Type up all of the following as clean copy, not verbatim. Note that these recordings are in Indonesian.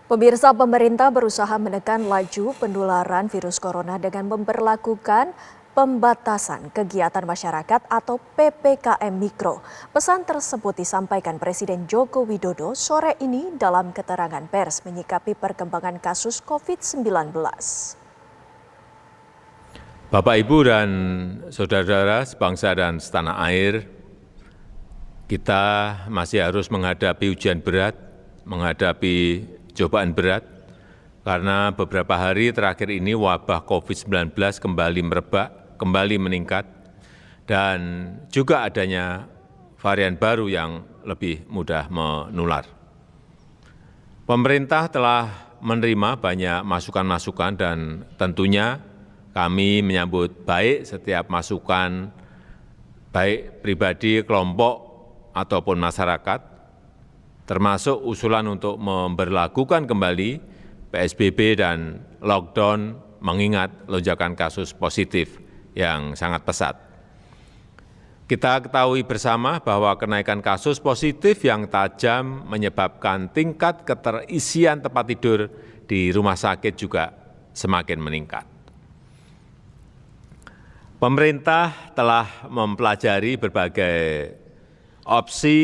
Pemirsa, pemerintah berusaha menekan laju penularan virus corona dengan memberlakukan pembatasan kegiatan masyarakat atau PPKM Mikro. Pesan tersebut disampaikan Presiden Joko Widodo sore ini dalam keterangan pers menyikapi perkembangan kasus COVID-19. Bapak, Ibu, dan saudara-saudara sebangsa dan setanah air, kita masih harus menghadapi ujian berat, menghadapi cobaan berat, karena beberapa hari terakhir ini wabah COVID-19 kembali merebak, kembali meningkat, dan juga adanya varian baru yang lebih mudah menular. Pemerintah telah menerima banyak masukan-masukan dan tentunya kami menyambut baik setiap masukan, baik pribadi, kelompok, ataupun masyarakat, termasuk usulan untuk memberlakukan kembali PSBB dan lockdown mengingat lonjakan kasus positif yang sangat pesat. Kita ketahui bersama bahwa kenaikan kasus positif yang tajam menyebabkan tingkat keterisian tempat tidur di rumah sakit juga semakin meningkat. Pemerintah telah mempelajari berbagai opsi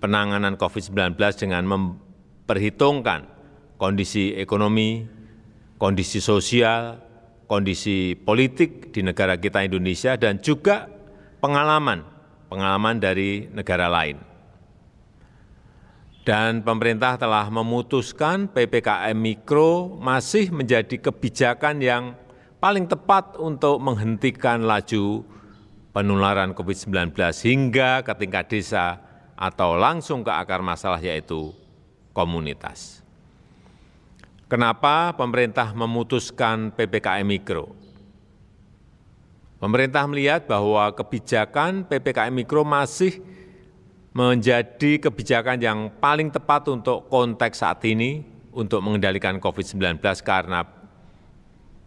penanganan COVID-19 dengan memperhitungkan kondisi ekonomi, kondisi sosial, kondisi politik di negara kita Indonesia, dan juga pengalaman dari negara lain. Dan pemerintah telah memutuskan PPKM Mikro masih menjadi kebijakan yang paling tepat untuk menghentikan laju penularan COVID-19 hingga ke tingkat desa atau langsung ke akar masalah, yaitu komunitas. Kenapa pemerintah memutuskan PPKM Mikro? Pemerintah melihat bahwa kebijakan PPKM Mikro masih menjadi kebijakan yang paling tepat untuk konteks saat ini untuk mengendalikan COVID-19 karena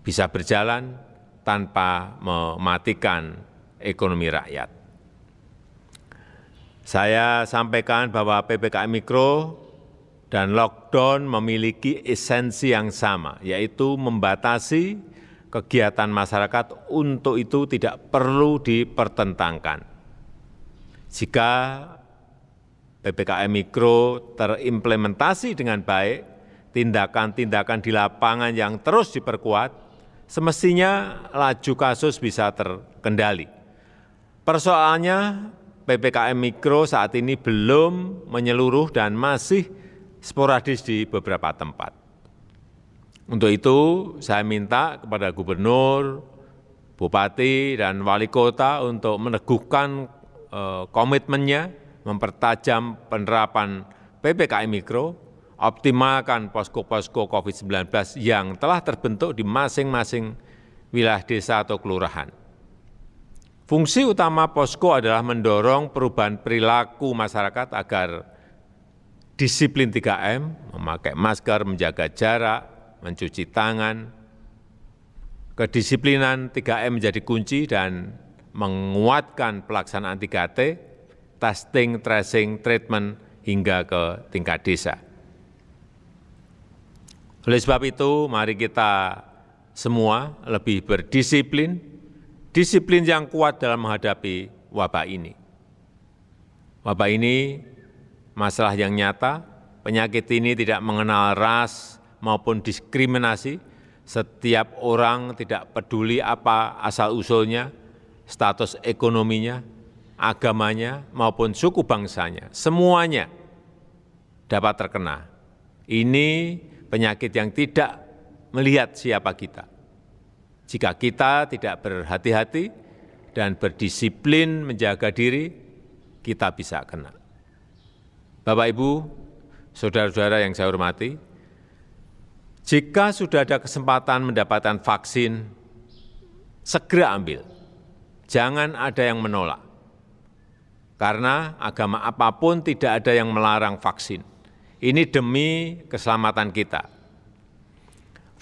bisa berjalan tanpa mematikan ekonomi rakyat. Saya sampaikan bahwa PPKM Mikro dan lockdown memiliki esensi yang sama, yaitu membatasi kegiatan masyarakat. Untuk itu tidak perlu dipertentangkan. Jika PPKM Mikro terimplementasi dengan baik, tindakan-tindakan di lapangan yang terus diperkuat, semestinya laju kasus bisa terkendali. Persoalannya PPKM Mikro saat ini belum menyeluruh dan masih sporadis di beberapa tempat. Untuk itu saya minta kepada gubernur, bupati, dan wali kota untuk meneguhkan komitmennya, mempertajam penerapan PPKM Mikro, optimalkan posko-posko COVID-19 yang telah terbentuk di masing-masing wilayah desa atau kelurahan. Fungsi utama posko adalah mendorong perubahan perilaku masyarakat agar disiplin 3M, memakai masker, menjaga jarak, mencuci tangan. Kedisiplinan 3M menjadi kunci dan menguatkan pelaksanaan 3T, testing, tracing, treatment, hingga ke tingkat desa. Oleh sebab itu, mari kita semua lebih berdisiplin, disiplin yang kuat dalam menghadapi wabah ini. Wabah ini masalah yang nyata, penyakit ini tidak mengenal ras maupun diskriminasi. Setiap orang, tidak peduli apa asal-usulnya, status ekonominya, agamanya, maupun suku bangsanya, semuanya dapat terkena. Ini penyakit yang tidak melihat siapa kita. Jika kita tidak berhati-hati dan berdisiplin menjaga diri, kita bisa kena. Bapak, Ibu, saudara-saudara yang saya hormati, jika sudah ada kesempatan mendapatkan vaksin, segera ambil. Jangan ada yang menolak. Karena agama apapun tidak ada yang melarang vaksin. Ini demi keselamatan kita.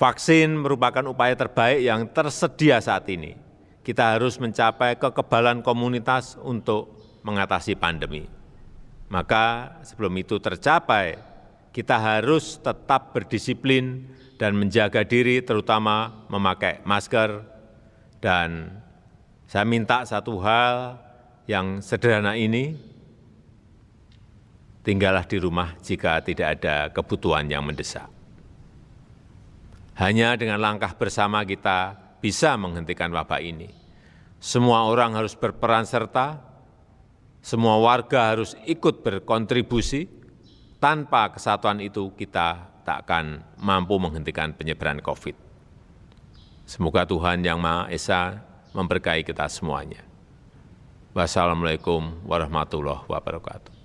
Vaksin merupakan upaya terbaik yang tersedia saat ini. Kita harus mencapai kekebalan komunitas untuk mengatasi pandemi. Maka sebelum itu tercapai, kita harus tetap berdisiplin dan menjaga diri, terutama memakai masker. Dan saya minta satu hal yang sederhana ini, tinggallah di rumah jika tidak ada kebutuhan yang mendesak. Hanya dengan langkah bersama kita bisa menghentikan wabah ini. Semua orang harus berperan serta, semua warga harus ikut berkontribusi. Tanpa kesatuan itu kita tak akan mampu menghentikan penyebaran COVID. Semoga Tuhan Yang Maha Esa memberkahi kita semuanya. Wassalamualaikum warahmatullahi wabarakatuh.